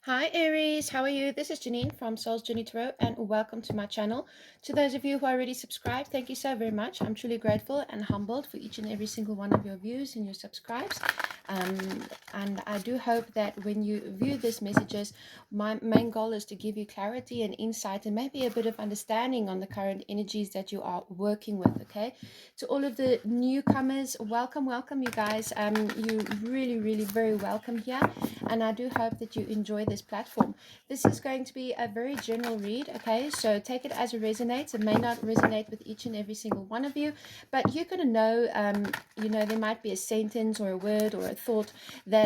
Hi Aries, how are you? This is Janine from Soul's Journey Tarot and welcome to my channel. To those of you who are already subscribed, thank you so very much. I'm truly grateful and humbled for each and every single one of your views and your subscribes. And I do hope that when you view these messages, my main goal is to give you clarity and insight and maybe a bit of understanding on the current energies that you are working with, okay? To all of the newcomers, welcome you guys. You really very welcome here, and I do hope that you enjoy this platform. This is going to be a very general read, okay? So take it as it resonates. It may not resonate with each and every single one of you, but you're going to know, there might be a sentence or a word or a thought that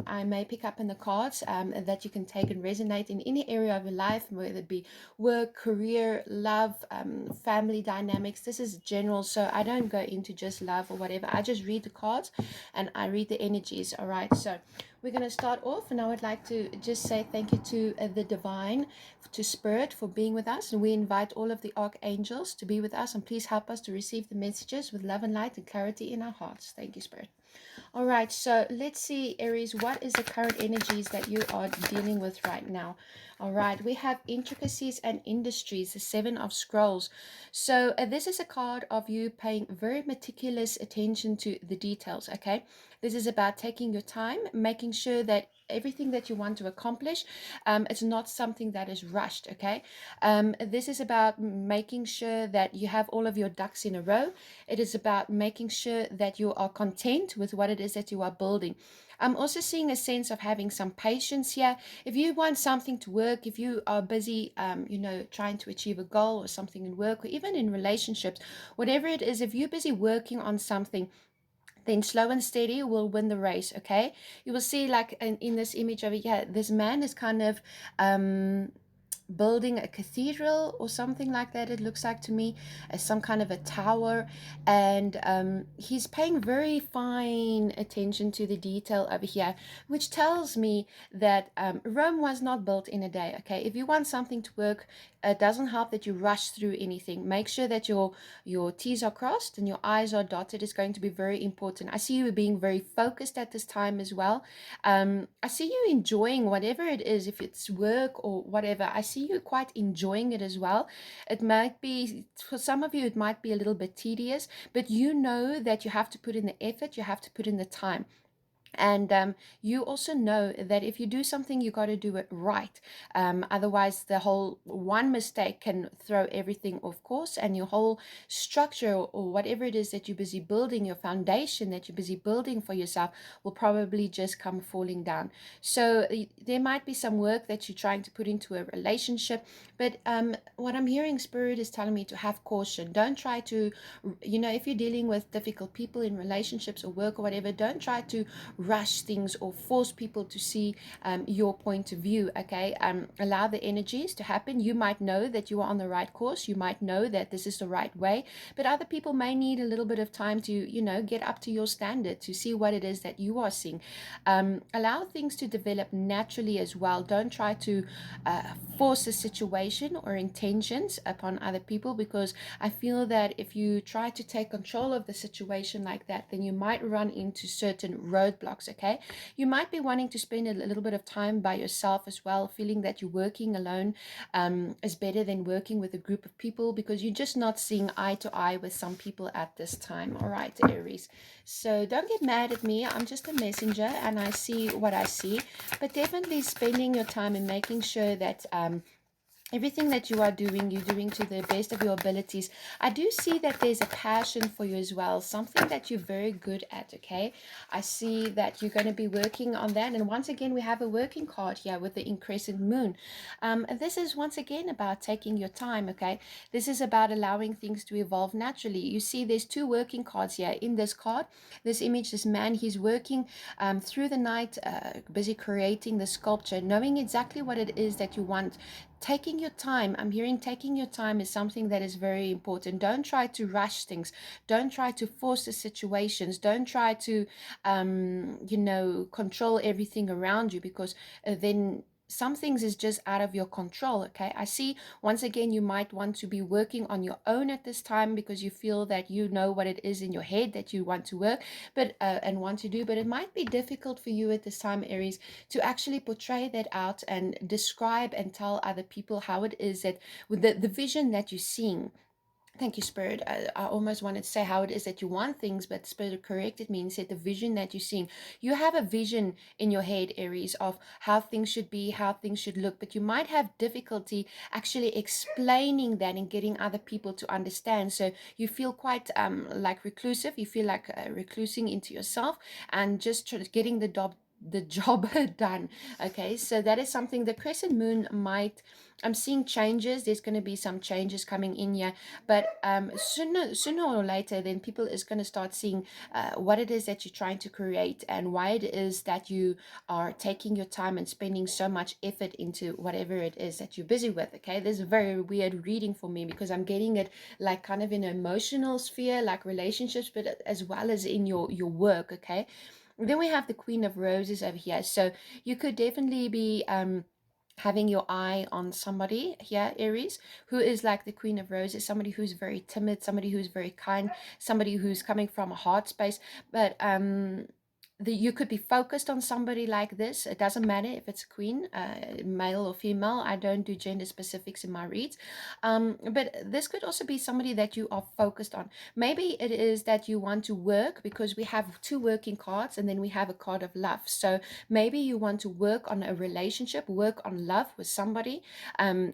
I may pick up in the cards that you can take and resonate in any area of your life, whether it be work, career, love, family dynamics. This is general, so I don't go into just love or whatever. I just read the cards and I read the energies. All right, so we're going to start off, and I would like to just say thank you to the divine, to spirit, for being with us, and we invite all of the archangels to be with us, and please help us to receive the messages with love and light and clarity in our hearts. Thank you, spirit. All right, so let's see, Aries, what is the current energies that you are dealing with right now? All right, we have intricacies and industries, the Seven of Scrolls. So this is a card of you paying very meticulous attention to the details, okay? This is about taking your time, making sure that everything that you want to accomplish, it's not something that is rushed, okay? This is about making sure that you have all of your ducks in a row. It is about making sure that you are content with what it is that you are building. I'm also seeing a sense of having some patience here. If you want something to work, if you are busy, trying to achieve a goal or something in work or even in relationships, whatever it is, if you're busy working on something, then slow and steady will win the race, okay? You will see, like in this image over here, this man is kind of building a cathedral or something like that. It looks like to me as some kind of a tower, and he's paying very fine attention to the detail over here, which tells me that Rome was not built in a day, okay? If you want something to work, it doesn't help that you rush through anything. Make sure that your T's are crossed and your I's are dotted. Is going to be very important. I see you being very focused at this time as well. I see you enjoying whatever it is, if it's work or whatever. I see you quite enjoying it as well. It might be, for some of you, it might be a little bit tedious, but you know that you have to put in the effort, you have to put in the time. And you also know that if you do something, you got to do it right. Otherwise, the whole one mistake can throw everything off course, and your whole structure or whatever it is that you're busy building, your foundation that you're busy building for yourself, will probably just come falling down. So there might be some work that you're trying to put into a relationship, but what I'm hearing, Spirit is telling me to have caution. Don't try to, if you're dealing with difficult people in relationships or work or whatever, don't try to rush things or force people to see your point of view, okay? Allow the energies to happen. You might know that you are on the right course. You might know that this is the right way, but other people may need a little bit of time to, get up to your standard, to see what it is that you are seeing. Allow things to develop naturally as well. Don't try to force a situation or intentions upon other people, because I feel that if you try to take control of the situation like that, then you might run into certain roadblocks, okay? You might be wanting to spend a little bit of time by yourself as well, feeling that you're working alone is better than working with a group of people, because you're just not seeing eye to eye with some people at this time. All right, Aries. So don't get mad at me. I'm just a messenger and I see what I see. But definitely spending your time and making sure that everything that you are doing, you're doing to the best of your abilities. I do see that there's a passion for you as well, something that you're very good at, okay? I see that you're going to be working on that. And once again, we have a working card here with the increasing moon. This is once again about taking your time, okay? This is about allowing things to evolve naturally. You see there's two working cards here. In this card, this image, this man, he's working through the night, busy creating the sculpture, knowing exactly what it is that you want. Taking your time, I'm hearing taking your time is something that is very important. Don't try to rush things. Don't try to force the situations. Don't try to, control everything around you, because then some things is just out of your control. Okay, I see once again you might want to be working on your own at this time because you feel that you know what it is in your head that you want to work but and want to do, but it might be difficult for you at this time, Aries, to actually portray that out and describe and tell other people how it is that with the vision that you're seeing. Thank you, Spirit. I almost wanted to say how it is that you want things, but Spirit corrected me and said the vision that you're seeing. You have a vision in your head, Aries, of how things should be, how things should look, but you might have difficulty actually explaining that and getting other people to understand. So you feel quite like reclusive. You feel like reclusing into yourself and just getting the job done. Okay, so that is something the crescent moon might, I'm seeing changes. There's going to be some changes coming in here, but sooner or later then people is going to start seeing what it is that you're trying to create and why it is that you are taking your time and spending so much effort into whatever it is that you're busy with. Okay, this is a very weird reading for me because I'm getting it like kind of in an emotional sphere, like relationships, but as well as in your work. Okay, then we have the Queen of Roses over here, so you could definitely be having your eye on somebody here, Aries, who is like the Queen of Roses, somebody who's very timid, somebody who's very kind, somebody who's coming from a heart space, but you could be focused on somebody like this. It doesn't matter if it's a queen, male or female. I don't do gender specifics in my reads. But this could also be somebody that you are focused on. Maybe it is that you want to work, because we have two working cards and then we have a card of love. So maybe you want to work on a relationship, work on love with somebody,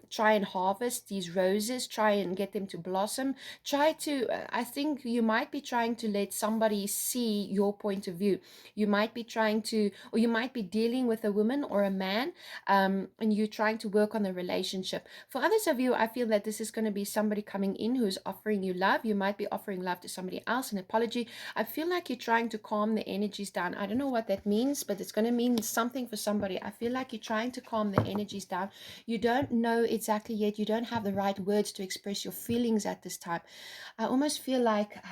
try and harvest these roses, try and get them to blossom, try to, I think you might be trying to let somebody see your point of view. You might be trying to, or you might be dealing with a woman or a man, and you're trying to work on the relationship. For others of you, I feel that this is going to be somebody coming in who's offering you love. You might be offering love to somebody else, an apology. I feel like you're trying to calm the energies down. I don't know what that means, but it's going to mean something for somebody. I feel like you're trying to calm the energies down. You don't know exactly yet. You don't have the right words to express your feelings at this time. I almost feel like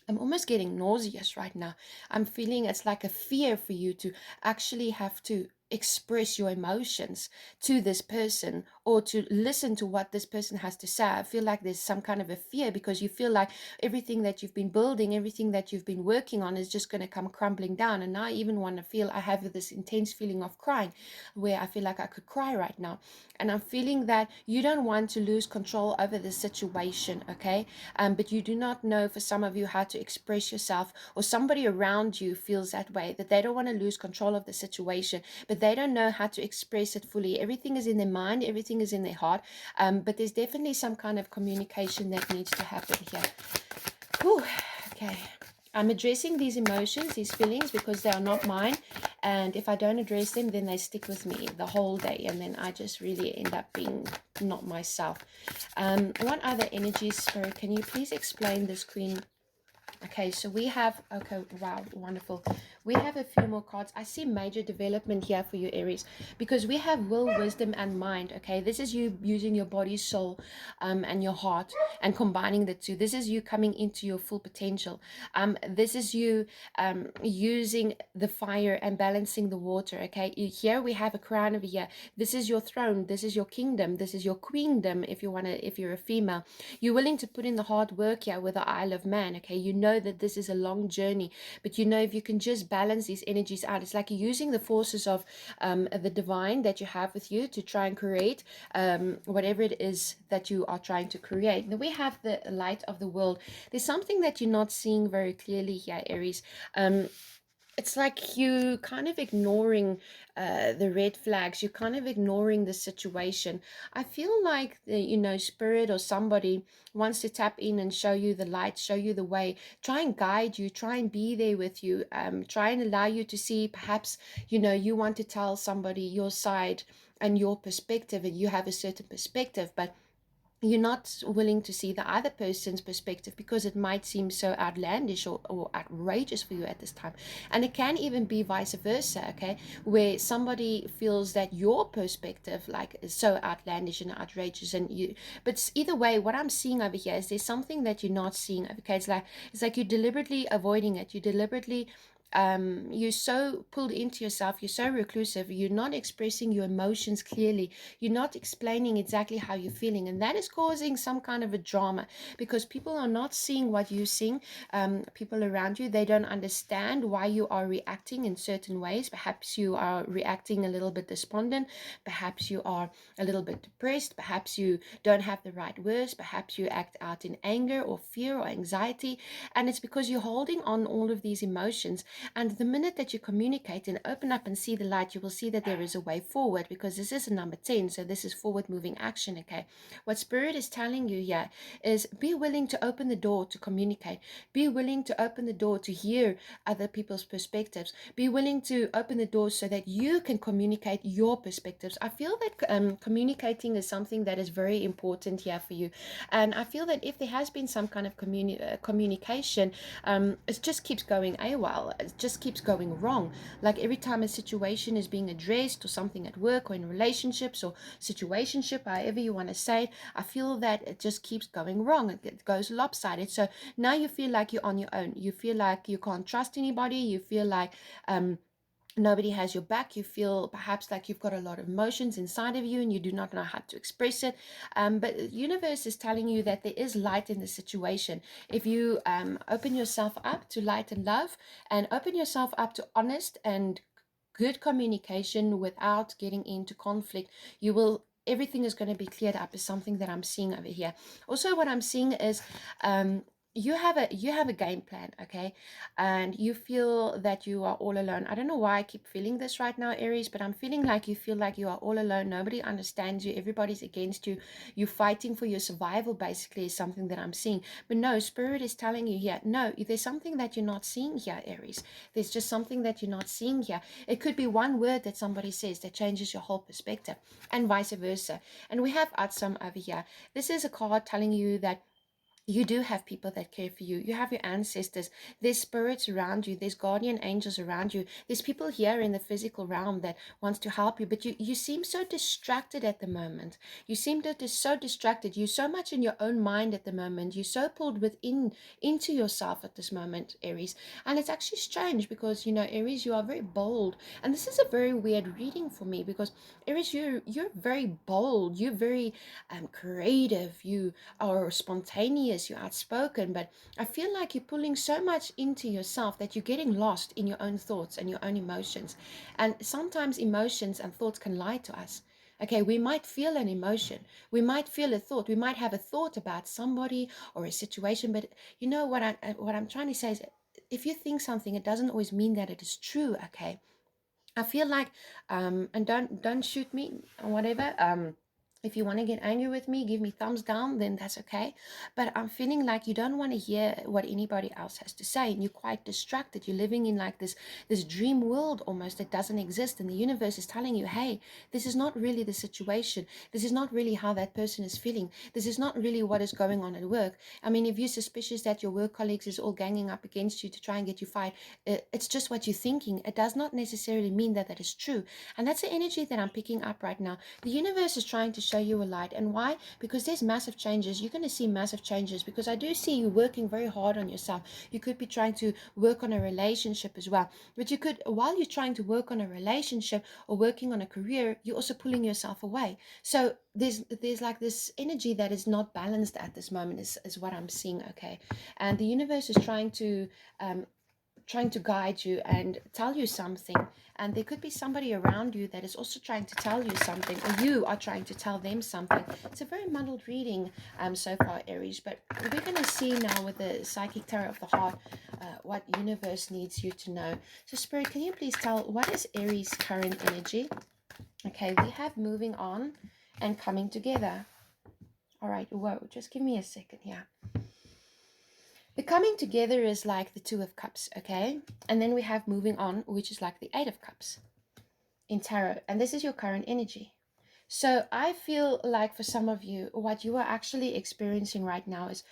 I'm almost getting nauseous right now. I'm feeling it's like a fear for you to actually have to express your emotions to this person or to listen to what this person has to say. I feel like there's some kind of a fear because you feel like everything that you've been building, everything that you've been working on is just going to come crumbling down. And now I even want to feel, I have this intense feeling of crying where I feel like I could cry right now. And I'm feeling that you don't want to lose control over the situation, okay? But you do not know, for some of you, how to express yourself, or somebody around you feels that way, that they don't want to lose control of the situation, but they don't know how to express it fully. Everything is in their mind, everything is in their heart, but there's definitely some kind of communication that needs to happen here. Whew, okay. I'm addressing these emotions, these feelings, because they are not mine. And if I don't address them, then they stick with me the whole day. And then I just really end up being not myself. What other energies, Spirit? Can you please explain this, Queen? Okay, so we have, okay, wow, wonderful. We have a few more cards. I see major development here for you, Aries, because we have will, wisdom, and mind. Okay, this is you using your body, soul, and your heart, and combining the two. This is you coming into your full potential. This is you using the fire and balancing the water. Okay, here we have a crown over here. This is your throne. This is your kingdom. This is your queendom. If you wanna, if you're a female, you're willing to put in the hard work here with the Isle of Man. Okay, you know that this is a long journey, but you know if you can just balance these energies out, it's like you're using the forces of the divine that you have with you to try and create whatever it is that you are trying to create. Then we have the light of the world. There's something that you're not seeing very clearly here, Aries. It's like you kind of ignoring the red flags. You're kind of ignoring the situation. I feel like spirit or somebody wants to tap in and show you the light, show you the way, try and guide you, try and be there with you, try and allow you to see, perhaps you want to tell somebody your side and your perspective, and you have a certain perspective, but you're not willing to see the other person's perspective because it might seem so outlandish or outrageous for you at this time. And it can even be vice versa, okay, where somebody feels that your perspective like is so outlandish and outrageous, and you, but either way, what I'm seeing over here is there's something that you're not seeing, okay? It's like you're deliberately avoiding it, you're deliberately you're so pulled into yourself, you're so reclusive, you're not expressing your emotions clearly, you're not explaining exactly how you're feeling, and that is causing some kind of a drama, because people are not seeing what you're seeing. People around you, they don't understand why you are reacting in certain ways. Perhaps you are reacting a little bit despondent, perhaps you are a little bit depressed, perhaps you don't have the right words, perhaps you act out in anger or fear or anxiety, and it's because you're holding on all of these emotions. And the minute that you communicate and open up and see the light, you will see that there is a way forward, because this is a number 10, so this is forward moving action. Okay, what Spirit is telling you here is be willing to open the door to communicate, be willing to open the door to hear other people's perspectives, be willing to open the door so that you can communicate your perspectives. I feel that communicating is something that is very important here for you, and I feel that if there has been some kind of communication, it just keeps going AWOL, it just keeps going wrong. Like every time a situation is being addressed, or something at work or in relationships or situationship, however you want to say it, I feel that it just keeps going wrong, it goes lopsided. So now you feel like you're on your own, you feel like you can't trust anybody, you feel like nobody has your back, you feel perhaps like you've got a lot of emotions inside of you and you do not know how to express it, but the universe is telling you that there is light in the situation. If you open yourself up to light and love, and open yourself up to honest and good communication without getting into conflict, you will, everything is going to be cleared up, is something that I'm seeing over here. Also, what I'm seeing is you have a game plan, okay, and you feel that you are all alone. I don't know why I keep feeling this right now, Aries, but I'm feeling like you feel like you are all alone, nobody understands you, everybody's against you, you're fighting for your survival, basically, is something that I'm seeing. But no, Spirit is telling you here, no, there's something that you're not seeing here, Aries. There's just something that you're not seeing here. It could be one word that somebody says that changes your whole perspective, and vice versa. And we have Atsam over here. This is a card telling you that you do have people that care for you. You have your ancestors. There's spirits around you. There's guardian angels around you. There's people here in the physical realm that wants to help you. But you seem so distracted at the moment. You seem so distracted. You're so much in your own mind at the moment. You're so pulled into yourself at this moment, Aries. And it's actually strange because, you know, Aries, you are very bold. And this is a very weird reading for me because, Aries, you're very bold. You're very creative. You are spontaneous, you're outspoken, but I feel like you're pulling so much into yourself that you're getting lost in your own thoughts and your own emotions. And sometimes emotions and thoughts can lie to us. Okay, we might feel an emotion, we might feel a thought, we might have a thought about somebody or a situation, but you know what I'm trying to say is, if you think something, it doesn't always mean that it is true. Okay, I feel like and don't shoot me or whatever. If you want to get angry with me, give me thumbs down, then that's okay. But I'm feeling like you don't want to hear what anybody else has to say, and you're quite distracted. You're living in like this dream world almost that doesn't exist, and the universe is telling you, hey, this is not really the situation. This is not really how that person is feeling. This is not really what is going on at work. I mean, if you're suspicious that your work colleagues is all ganging up against you to try and get you fired, it's just what you're thinking. It does not necessarily mean that that is true. And that's the energy that I'm picking up right now. The universe is trying to show you a light. And why? Because there's massive changes. You're going to see massive changes, because I do see you working very hard on yourself. You could be trying to work on a relationship as well. But you could, while you're trying to work on a relationship or working on a career, you're also pulling yourself away. So there's like this energy that is not balanced at this moment, is what I'm seeing. Okay, and the universe is trying to guide you and tell you something, and there could be somebody around you that is also trying to tell you something, or you are trying to tell them something. It's a very muddled reading so far, Aries, but we're going to see now with the Psychic Tarot of the Heart what universe needs you to know. So Spirit, can you please tell, what is Aries' current energy? Okay, we have moving on and coming together. All right, whoa, just give me a second here. The coming together is like the Two of Cups, okay? And then we have moving on, which is like the Eight of Cups in tarot. And this is your current energy. So I feel like for some of you, what you are actually experiencing right now is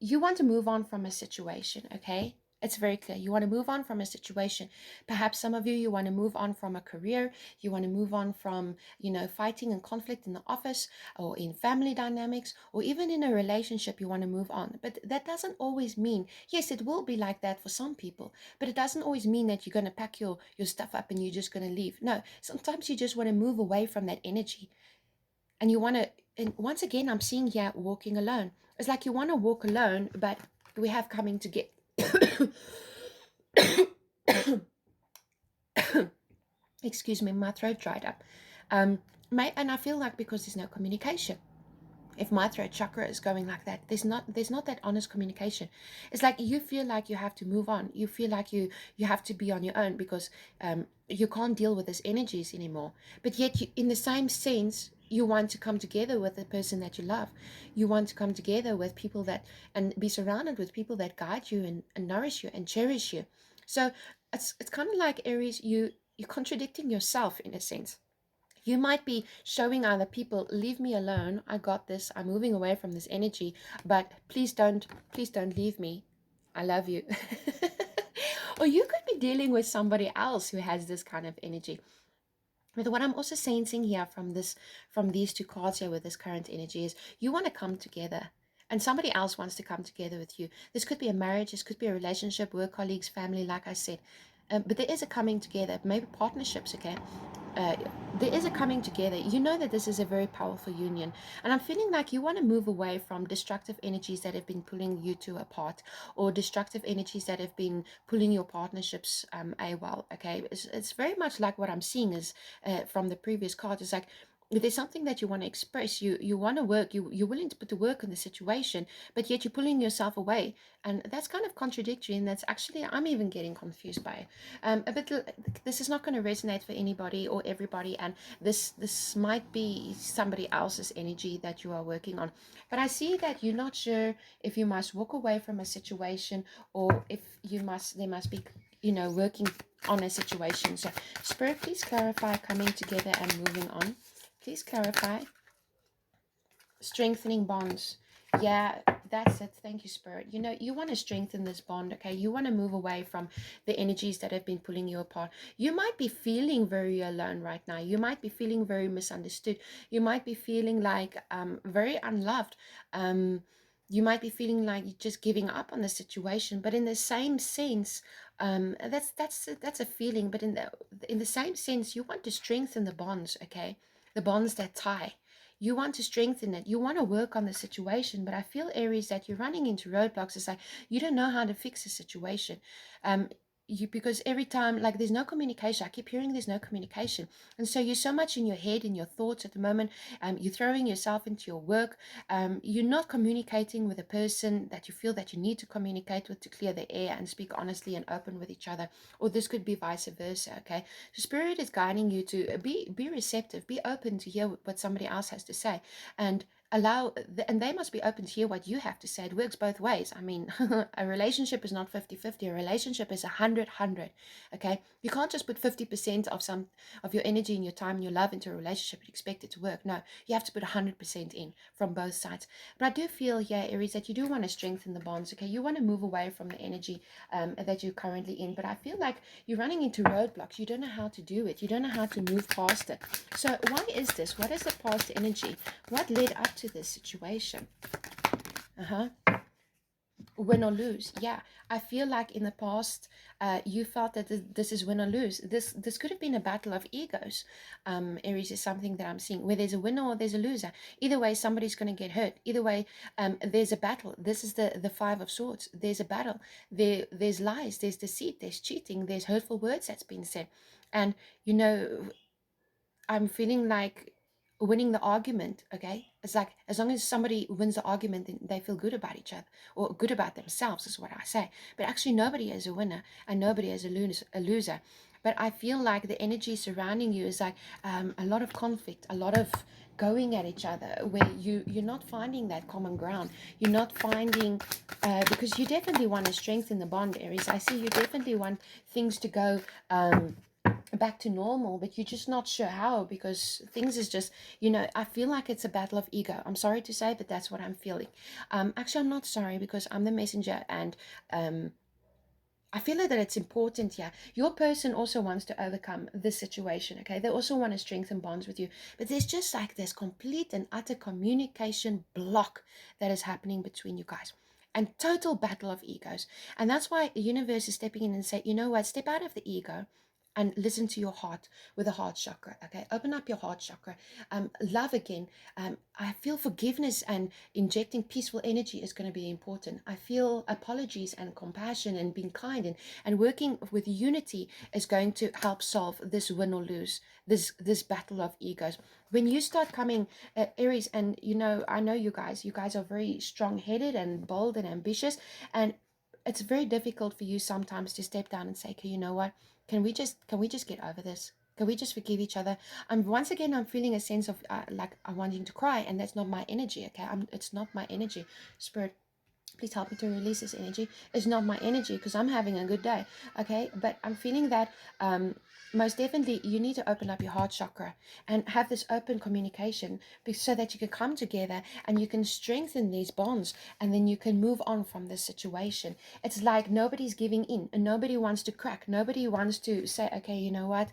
you want to move on from a situation, okay? It's very clear. You want to move on from a situation. Perhaps some of you want to move on from a career. You want to move on from, fighting and conflict in the office or in family dynamics, or even in a relationship, you want to move on. But that doesn't always mean, yes, it will be like that for some people, but it doesn't always mean that you're going to pack your stuff up and you're just going to leave. No, sometimes you just want to move away from that energy. And you want to, and once again, I'm seeing here walking alone. It's like you want to walk alone, but we have coming to get excuse me, my throat dried up. And I feel like because there's no communication, if my throat chakra is going like that, there's not that honest communication. It's like you feel like you have to move on. You feel like you have to be on your own because you can't deal with these energies anymore. But yet, in the same sense, you want to come together with the person that you love. You want to come together with people that, and be surrounded with people that guide you and nourish you and cherish you. So it's kind of like, Aries, you're contradicting yourself in a sense. You might be showing other people, leave me alone, I got this, I'm moving away from this energy, but please don't leave me, I love you. Or you could be dealing with somebody else who has this kind of energy. But what I'm also sensing here from these two cards here with this current energy is you want to come together, and somebody else wants to come together with you. This could be a marriage, this could be a relationship, work colleagues, family, like I said. But there is a coming together, maybe partnerships, okay? Uh, there is a coming together. You know that this is a very powerful union. And I'm feeling like you want to move away from destructive energies that have been pulling you two apart, or destructive energies that have been pulling your partnerships AWOL, okay? It's very much like what I'm seeing is from the previous card. It's like, if there's something that you want to express, you want to work, you're willing to put the work in the situation, but yet you're pulling yourself away. And that's kind of contradictory, and that's actually, I'm even getting confused by it. This is not going to resonate for anybody or everybody, and this might be somebody else's energy that you are working on. But I see that you're not sure if you must walk away from a situation, or if there must be, working on a situation. So Spirit, please clarify coming together and moving on. Please clarify. Strengthening bonds. Yeah, that's it. Thank you, Spirit. You want to strengthen this bond, okay? You want to move away from the energies that have been pulling you apart. You might be feeling very alone right now. You might be feeling very misunderstood. You might be feeling like very unloved. You might be feeling like you're just giving up on the situation. But in the same sense, that's a feeling. But in the same sense, you want to strengthen the bonds, okay? The bonds that tie. You want to strengthen it. You want to work on the situation. But I feel, Aries, that you're running into roadblocks. It's like you don't know how to fix a situation. Because every time, like, there's no communication. I keep hearing there's no communication. And so you're so much in your head, in your thoughts at the moment. You're throwing yourself into your work. You're not communicating with a person that you feel that you need to communicate with to clear the air and speak honestly and open with each other. Or this could be vice versa, okay? So Spirit is guiding you to be receptive, be open to hear what somebody else has to say, and and they must be open to hear what you have to say. It works both ways. I mean, a relationship is not 50-50. A relationship is 100-100. Okay, you can't just put 50% of some of your energy and your time and your love into a relationship and expect it to work. No, you have to put 100% in from both sides. But I do feel here, Aries, that you do want to strengthen the bonds. Okay, you want to move away from the energy that you're currently in. But I feel like you're running into roadblocks. You don't know how to do it. You don't know how to move past it. So why is this? What is the past energy? What led up to this situation? Win or lose. Yeah, I feel like in the past you felt that this is win or lose. This could have been a battle of egos. Aries, is something that I'm seeing where there's a winner or there's a loser. Either way, somebody's going to get hurt. Either way, there's a battle. This is the Five of Swords. There's a battle. There's lies, there's deceit, there's cheating, there's hurtful words that's been said. And I'm feeling like winning the argument, okay? It's like as long as somebody wins the argument, then they feel good about each other or good about themselves, is what I say. But actually, nobody is a winner and nobody is a loser. But I feel like the energy surrounding you is like a lot of conflict, a lot of going at each other, where you're not finding that common ground. You're not finding, because you definitely want to strengthen the bond, Aries. I see you definitely want things to go back to normal, but you're just not sure how, because things is just, I feel like it's a battle of ego. I'm sorry to say, but that's what I'm feeling. Actually, I'm not sorry, because I'm the messenger, and I feel that it's important here. Your person also wants to overcome this situation, okay? They also want to strengthen bonds with you. But there's just like this complete and utter communication block that is happening between you guys. And total battle of egos. And that's why the universe is stepping in and say, you know what, step out of the ego and listen to your heart with the heart chakra, okay? Open up your heart chakra. Love again. I feel forgiveness and injecting peaceful energy is going to be important. I feel apologies and compassion and being kind and working with unity is going to help solve this win or lose, this battle of egos. When you start coming, Aries, and I know you guys are very strong-headed and bold and ambitious, and it's very difficult for you sometimes to step down and say, okay, you know what? Can we just get over this? Can we just forgive each other? Once again, I'm feeling a sense of like I'm wanting to cry, and that's not my energy. Okay, it's not my energy. Spirit, please help me to release this energy. It's not my energy because I'm having a good day. Okay, but I'm feeling that most definitely you need to open up your heart chakra and have this open communication so that you can come together and you can strengthen these bonds, and then you can move on from this situation. It's like nobody's giving in and nobody wants to crack. Nobody wants to say, okay, you know what?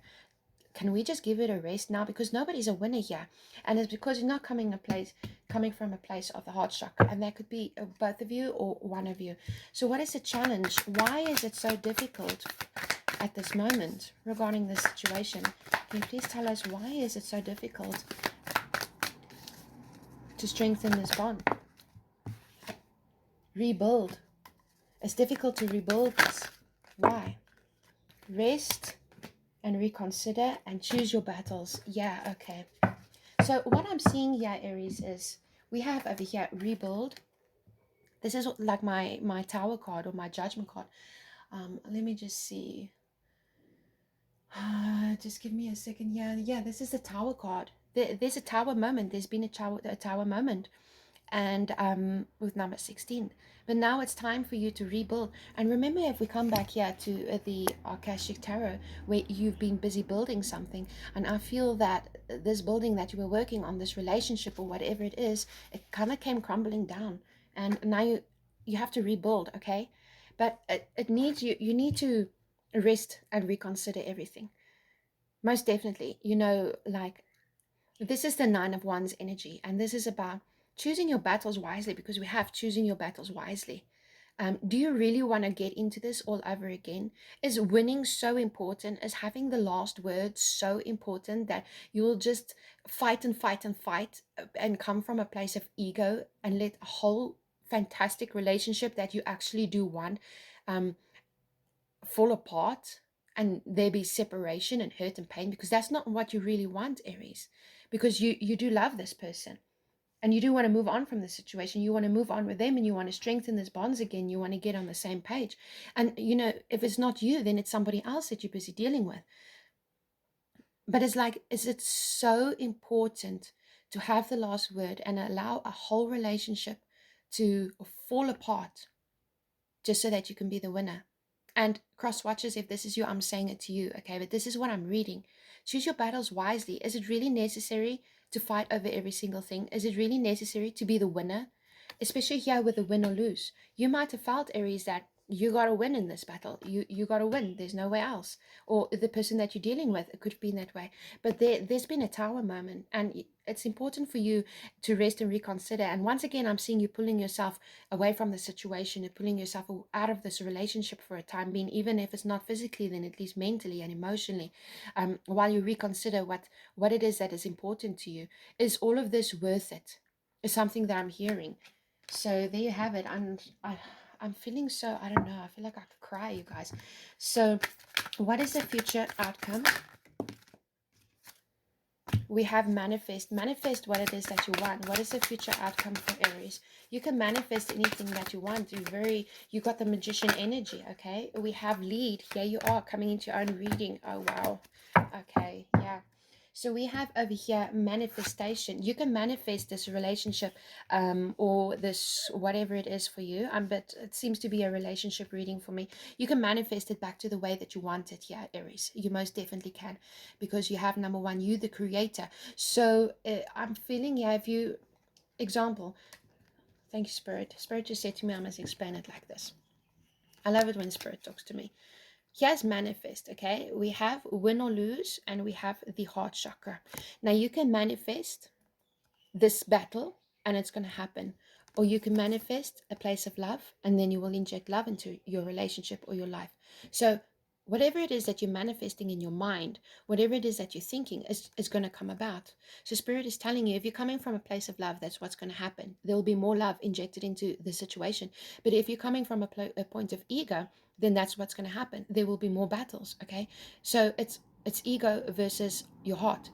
Can we just give it a rest now? Because nobody's a winner here, and it's because you're not coming from a place of the heart chakra, and that could be both of you or one of you. So what is the challenge? Why is it so difficult at this moment regarding this situation? Can you please tell us why is it so difficult to strengthen this bond? Rebuild. It's difficult to rebuild this. Why? Rest and reconsider and choose your battles. Yeah, okay. So what I'm seeing here, Aries, is we have over here rebuild. This is like my tower card or my judgment card. Let me just see. Just give me a second. Yeah, this is the tower card. There's a tower moment. There's been a tower moment, and with number 16. But now it's time for you to rebuild. And remember, if we come back here to the AKASHIC Tarot, where you've been busy building something, and I feel that this building that you were working on, this relationship or whatever it is, it kind of came crumbling down, and now you have to rebuild, okay? But it needs you need to rest and reconsider everything. Most definitely, like this is the Nine of Wands energy, and this is about choosing your battles wisely, because we have choosing your battles wisely. Do you really want to get into this all over again? Is winning so important? Is having the last word so important that you'll just fight and fight and fight and come from a place of ego and let a whole fantastic relationship that you actually do want um, fall apart, and there be separation and hurt and pain? Because that's not what you really want, Aries, because you do love this person and you do want to move on from the situation. You want to move on with them and you want to strengthen these bonds again. You want to get on the same page. And if it's not you, then it's somebody else that you're busy dealing with. But it's like, is it so important to have the last word and allow a whole relationship to fall apart just so that you can be the winner? And cross watchers, if this is you, I'm saying it to you, okay? But this is what I'm reading. Choose your battles wisely. Is it really necessary to fight over every single thing? Is it really necessary to be the winner? Especially here with the win or lose. You might have felt, Aries, that you got to win in this battle. You got to win. There's no way else. Or the person that you're dealing with, it could be in that way. But there's been a tower moment, and it's important for you to rest and reconsider. And once again, I'm seeing you pulling yourself away from the situation and pulling yourself out of this relationship for a time being, even if it's not physically, then at least mentally and emotionally, while you reconsider what it is that is important to you. Is all of this worth it? Is something that I'm hearing. So there you have it. I'm feeling so, I don't know, I feel like I could cry, you guys. So what is the future outcome? We have manifest what it is that you want. What is the future outcome for Aries? You can manifest anything that you want. You got the magician energy. Okay, we have lead. Here you are coming into your own reading. Oh wow. Okay, yeah. So we have over here manifestation. You can manifest this relationship or this whatever it is for you. But it seems to be a relationship reading for me. You can manifest it back to the way that you want it here, Aries. You most definitely can, because you have number one, you the creator. So I'm feeling here, if you, example, thank you, Spirit. Spirit just said to me I must explain it like this. I love it when Spirit talks to me. Here's manifest, okay? We have win or lose, and we have the heart chakra. Now, you can manifest this battle and it's going to happen, or you can manifest a place of love and then you will inject love into your relationship or your life. So whatever it is that you're manifesting in your mind, whatever it is that you're thinking is going to come about. So Spirit is telling you, if you're coming from a place of love, that's what's going to happen. There will be more love injected into the situation. But if you're coming from a point of ego, then that's what's going to happen. There will be more battles. Okay, so it's ego versus your heart.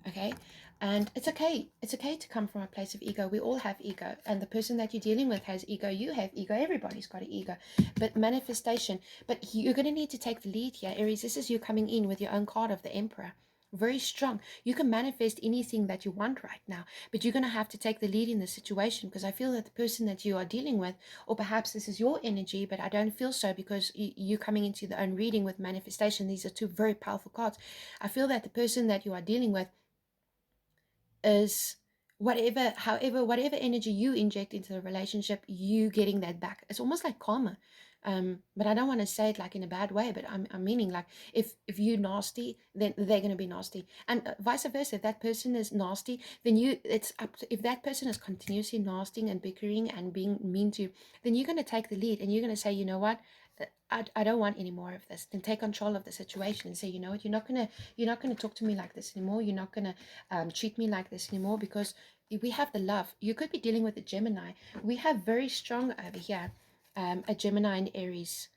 Okay, and it's okay to come from a place of ego. We all have ego, and the person that you're dealing with has ego, you have ego, everybody's got an ego. But manifestation, but you're going to need to take the lead here, Aries. This is you coming in with your own card of the Emperor, very strong. You can manifest anything that you want right now, but you're going to have to take the lead in the situation, because I feel that the person that you are dealing with, or perhaps this is your energy, but I don't feel so, because you coming into the own reading with manifestation. These are two very powerful cards. I feel that the person that you are dealing with is whatever energy you inject into the relationship, you getting that back. It's almost like karma. But I don't want to say it like in a bad way, but I'm meaning like if you're nasty, then they're going to be nasty, and vice versa. If that person is nasty, then it's up to, if that person is continuously nasty and bickering and being mean to you, then you're going to take the lead and you're going to say, you know what, I don't want any more of this. Then take control of the situation and say, you know what, you're not gonna talk to me like this anymore. You're not gonna treat me like this anymore, because we have the love. You could be dealing with a Gemini. We have very strong over here a Gemini and Aries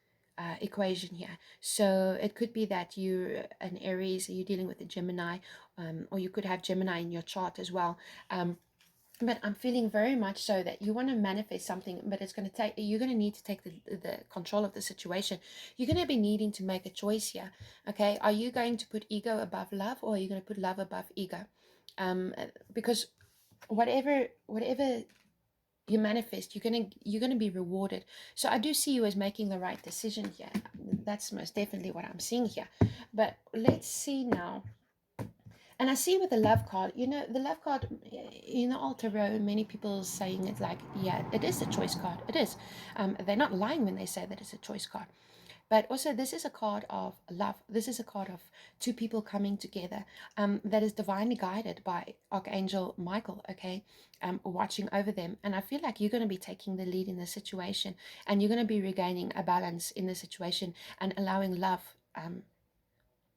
equation here. So it could be that you're an Aries, you're dealing with a Gemini, or you could have Gemini in your chart as well. But I'm feeling very much so that you want to manifest something, but it's going to take, you're going to need to take the control of the situation. You're going to be needing to make a choice here. Okay, are you going to put ego above love, or are you going to put love above ego? Because whatever you manifest, you're gonna be rewarded. So I do see you as making the right decision here. That's most definitely what I'm seeing here. But let's see now. And I see with the love card, the love card, Alt Tarot, many people saying it's like, yeah, it is a choice card. It is. They're not lying when they say that it's a choice card. But also, this is a card of love. This is a card of two people coming together, that is divinely guided by Archangel Michael, okay, watching over them. And I feel like you're going to be taking the lead in the situation, and you're going to be regaining a balance in the situation and allowing love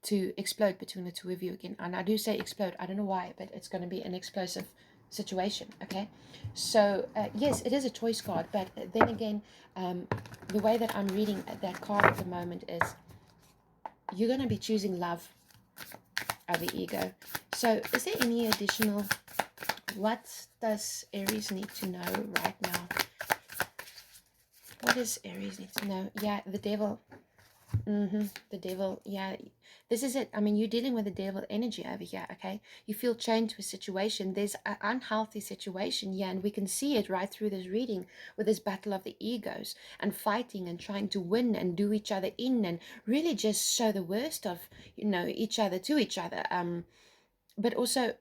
to explode between the two of you again. And I do say explode, I don't know why, but it's going to be an explosive situation. Okay, so yes, it is a choice card, but then again, the way that I'm reading that card at the moment is you're going to be choosing love over ego. So is there any additional, what does Aries need to know right now? What does Aries need to know? Yeah, the devil. The devil, yeah, this is it. I mean, you're dealing with the devil energy over here, okay? You feel chained to a situation. There's an unhealthy situation, yeah, and we can see it right through this reading with this battle of the egos and fighting and trying to win and do each other in and really just show the worst of, each other to each other. But also,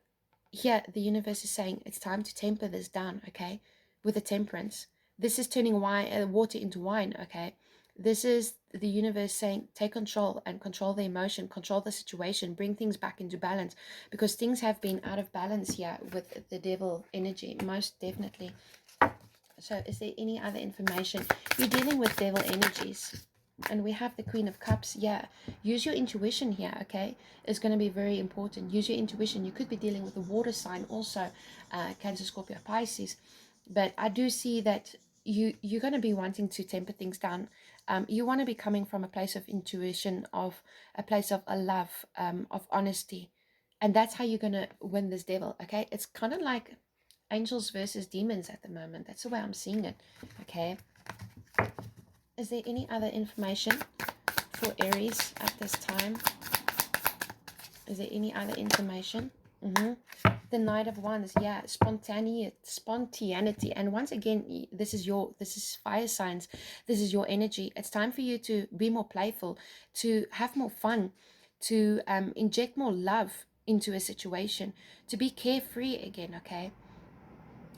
here, the universe is saying it's time to temper this down, okay? With the temperance. This is turning water into wine, okay? This is the universe saying, take control and control the emotion, control the situation, bring things back into balance, because things have been out of balance here with the devil energy, most definitely. So is there any other information? You're dealing with devil energies. And we have the Queen of Cups. Yeah, use your intuition here, okay? It's going to be very important. Use your intuition. You could be dealing with a water sign also, Cancer, Scorpio, Pisces. But I do see that you're going to be wanting to temper things down. You want to be coming from a place of intuition, of a place of a love, of honesty. And that's how you're going to win this devil, okay? It's kind of like angels versus demons at the moment. That's the way I'm seeing it, okay? Is there any other information for Aries at this time? Is there any other information? The Knight of Wands, yeah, spontaneity. And once again, this is fire signs. This is your energy. It's time for you to be more playful, to have more fun, to inject more love into a situation, to be carefree again, okay?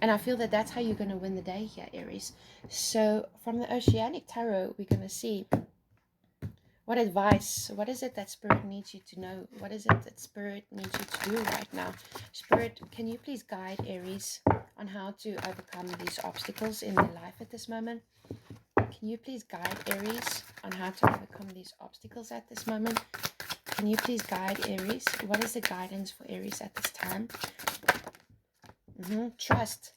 And I feel that that's how you're going to win the day here, Aries. So from the Oceanic Tarot, we're going to see what advice, what is it that Spirit needs you to know? What is it that Spirit needs you to do right now? Spirit, can you please guide Aries on how to overcome these obstacles in their life at this moment? Can you please guide Aries on how to overcome these obstacles at this moment? Can you please guide Aries? What is the guidance for Aries at this time? Trust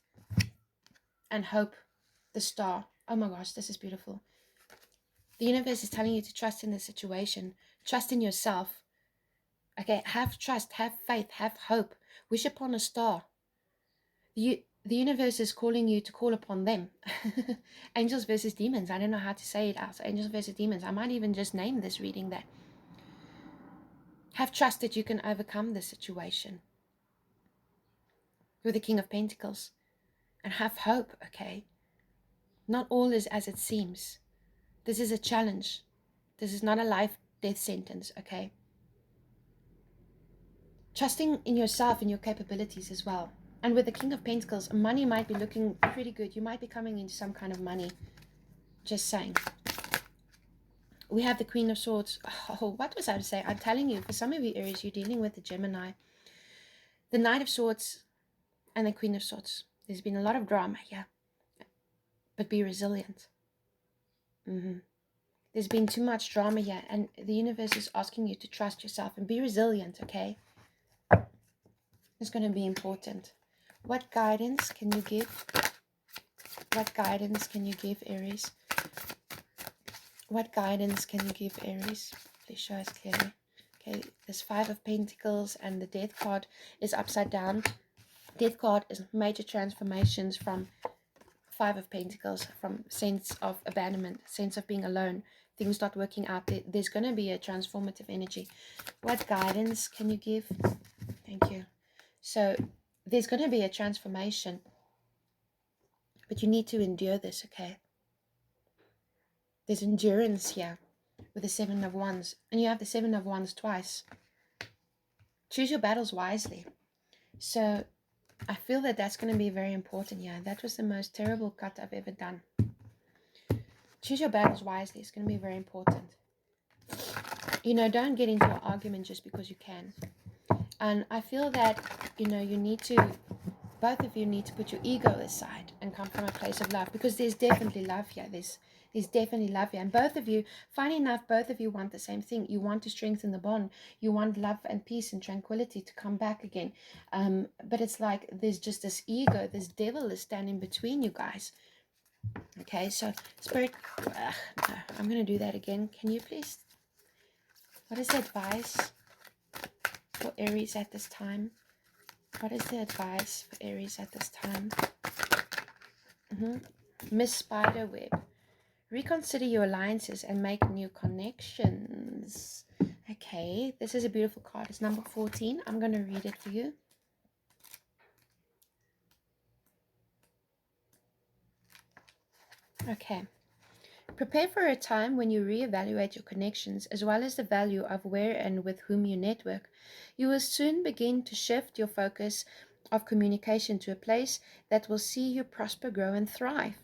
and hope. The star. Oh my gosh, this is beautiful. The universe is telling you to trust in the situation. Trust in yourself. Okay, have trust, have faith, have hope. Wish upon a star. The universe is calling you to call upon them. Angels versus demons. I don't know how to say it else. Angels versus demons. I might even just name this reading that. Have trust that you can overcome the situation. With the King of Pentacles. And have hope, okay? Not all is as it seems. This is a challenge. This is not a life-death sentence, okay? Trusting in yourself and your capabilities as well. And with the King of Pentacles, money might be looking pretty good. You might be coming into some kind of money. Just saying. We have the Queen of Swords. Oh, what was I to say? I'm telling you, for some of you Aries, you're dealing with the Gemini. The Knight of Swords and the Queen of Swords. There's been a lot of drama here. But be resilient. There's been too much drama here. And the universe is asking you to trust yourself and be resilient, okay? It's going to be important. What guidance can you give? What guidance can you give, Aries? What guidance can you give, Aries? Please show us clearly. Okay, this Five of Pentacles and the Death card is upside down. Death card is major transformations from Five of Pentacles, from sense of abandonment, sense of being alone, things not working out. There's going to be a transformative energy. What guidance can you give? Thank you. So there's going to be a transformation, but you need to endure this, okay? There's endurance here with the Seven of Wands, and you have the Seven of Wands twice. Choose your battles wisely. So I feel that that's going to be very important here. That was the most terrible cut I've ever done. Choose your battles wisely. It's going to be very important. You know, don't get into an argument just because you can. And I feel that, you know, you need to, both of you need to put your ego aside and come from a place of love, because there's definitely love here. There's definitely love here. And both of you, funny enough, both of you want the same thing. You want to strengthen the bond. You want love and peace and tranquility to come back again. But it's like there's just this ego, this devil is standing between you guys. Okay, so Spirit, no, I'm going to do that again. Can you please, what is the advice for Aries at this time? What is the advice for Aries at this time? Miss Spiderweb. Reconsider your alliances and make new connections. Okay, this is a beautiful card. It's number 14. I'm going to read it for you. Okay. Prepare for a time when you reevaluate your connections as well as the value of where and with whom you network. You will soon begin to shift your focus of communication to a place that will see you prosper, grow, and thrive.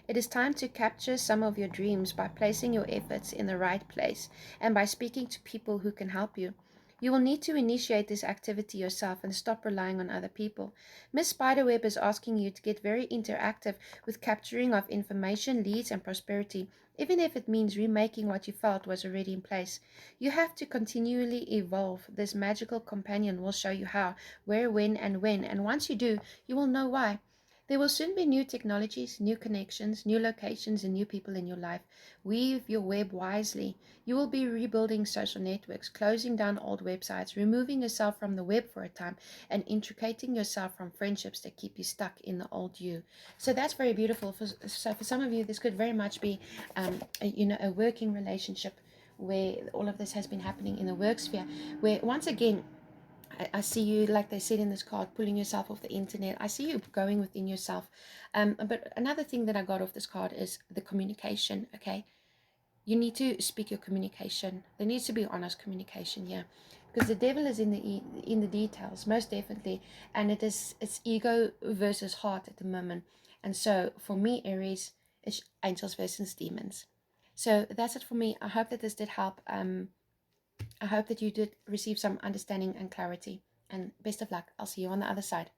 It is time to capture some of your dreams by placing your efforts in the right place and by speaking to people who can help you. You will need to initiate this activity yourself and stop relying on other people. Miss Spiderweb is asking you to get very interactive with capturing of information, leads, and prosperity, even if it means remaking what you felt was already in place. You have to continually evolve. This magical companion will show you how, where, when, and once you do, you will know why. There will soon be new technologies, new connections, new locations, and new people in your life. Weave your web wisely. You will be rebuilding social networks, closing down old websites, removing yourself from the web for a time, and intricating yourself from friendships that keep you stuck in the old you. So that's very beautiful. So for some of you, this could very much be, a working relationship where all of this has been happening in the work sphere, where once again, I see you, like they said in this card, pulling yourself off the internet. I see you going within yourself. But another thing that I got off this card is the communication, okay? You need to speak your communication. There needs to be honest communication here. because the devil is in the details, most definitely, and it's ego versus heart at the moment. And so for me, Aries, it's angels versus demons. So that's it for me. I hope that this did help. I hope that you did receive some understanding and clarity, and best of luck. I'll see you on the other side.